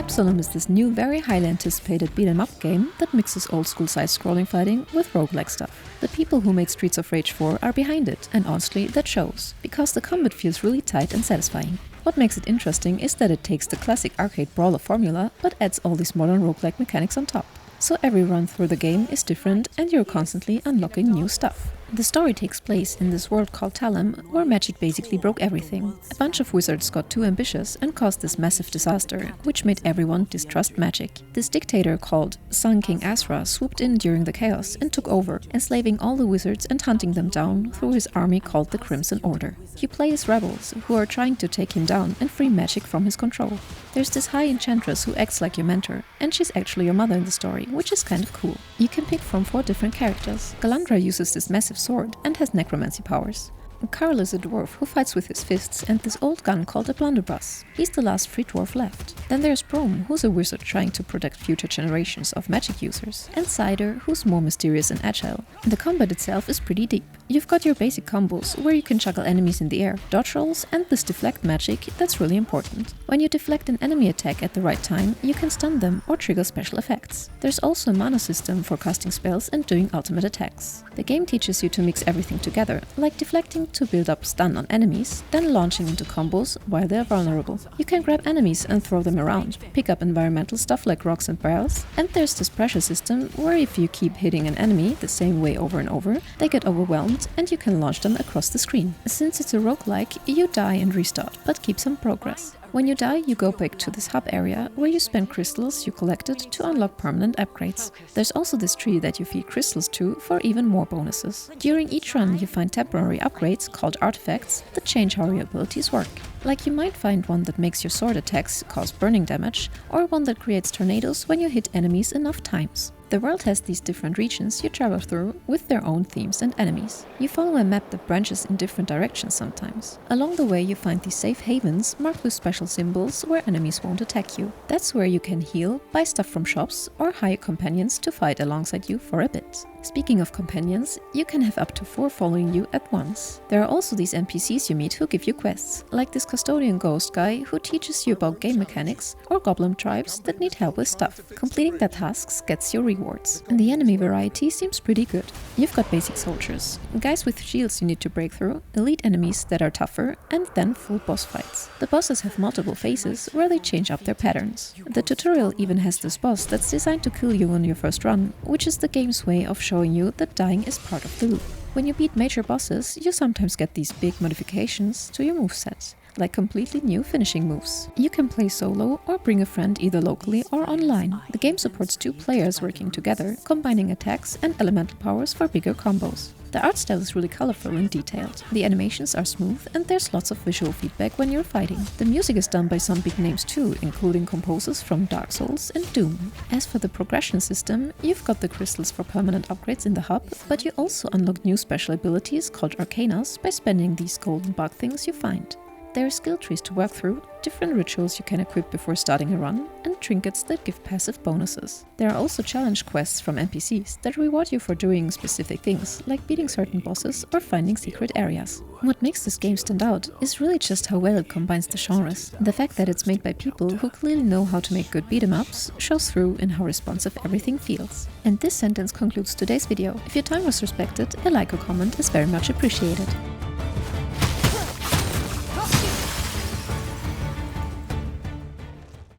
Absolum is this new, very highly anticipated beat-em-up game that mixes old-school side-scrolling fighting with roguelike stuff. The people who made Streets of Rage 4 are behind it, and honestly, that shows, because the combat feels really tight and satisfying. What makes it interesting is that it takes the classic arcade brawler formula, but adds all these modern roguelike mechanics on top. So every run through the game is different, and you're constantly unlocking new stuff. The story takes place in this world called Talamh, where magic basically broke everything. A bunch of wizards got too ambitious and caused this massive disaster, which made everyone distrust magic. This dictator called Sun King Azra swooped in during the chaos and took over, enslaving all the wizards and hunting them down through his army called the Crimson Order. You play as rebels, who are trying to take him down and free magic from his control. There's this high enchantress who acts like your mentor, and she's actually your mother in the story, which is kind of cool. You can pick from 4 different characters. Galandra uses this massive sword and has necromancy powers. Karl is a dwarf who fights with his fists and this old gun called a blunderbuss. He's the last free dwarf left. Then there's Brom, who's a wizard trying to protect future generations of magic users. And Cider, who's more mysterious and agile. The combat itself is pretty deep. You've got your basic combos, where you can juggle enemies in the air, dodge rolls, and this deflect magic that's really important. When you deflect an enemy attack at the right time, you can stun them or trigger special effects. There's also a mana system for casting spells and doing ultimate attacks. The game teaches you to mix everything together, like deflecting to build up stun on enemies, then launching into combos while they're vulnerable. You can grab enemies and throw them around, pick up environmental stuff like rocks and barrels, and there's this pressure system where if you keep hitting an enemy the same way over and over, they get overwhelmed and you can launch them across the screen. Since it's a roguelike, you die and restart, but keep some progress. When you die, you go back to this hub area, where you spend crystals you collected to unlock permanent upgrades. There's also this tree that you feed crystals to for even more bonuses. During each run you find temporary upgrades, called artifacts, that change how your abilities work. Like you might find one that makes your sword attacks cause burning damage, or one that creates tornadoes when you hit enemies enough times. The world has these different regions you travel through with their own themes and enemies. You follow a map that branches in different directions sometimes. Along the way you find these safe havens marked with special symbols where enemies won't attack you. That's where you can heal, buy stuff from shops, or hire companions to fight alongside you for a bit. Speaking of companions, you can have up to 4 following you at once. There are also these NPCs you meet who give you quests, like this custodian ghost guy who teaches you about game mechanics, or goblin tribes that need help with stuff. Completing their tasks gets you rewards. And the enemy variety seems pretty good. You've got basic soldiers, guys with shields you need to break through, elite enemies that are tougher, and then full boss fights. The bosses have multiple phases where they change up their patterns. The tutorial even has this boss that's designed to kill you on your first run, which is the game's way of showing you that dying is part of the loop. When you beat major bosses, you sometimes get these big modifications to your moveset, like completely new finishing moves. You can play solo or bring a friend either locally or online. The game supports 2 players working together, combining attacks and elemental powers for bigger combos. The art style is really colorful and detailed. The animations are smooth and there's lots of visual feedback when you're fighting. The music is done by some big names too, including composers from Dark Souls and Doom. As for the progression system, you've got the crystals for permanent upgrades in the hub, but you also unlock new special abilities called arcanas by spending these golden bug things you find. There are skill trees to work through, different rituals you can equip before starting a run, and trinkets that give passive bonuses. There are also challenge quests from NPCs that reward you for doing specific things, like beating certain bosses or finding secret areas. What makes this game stand out is really just how well it combines the genres. The fact that it's made by people who clearly know how to make good beat-em-ups shows through in how responsive everything feels. And this sentence concludes today's video. If your time was respected, a like or comment is very much appreciated.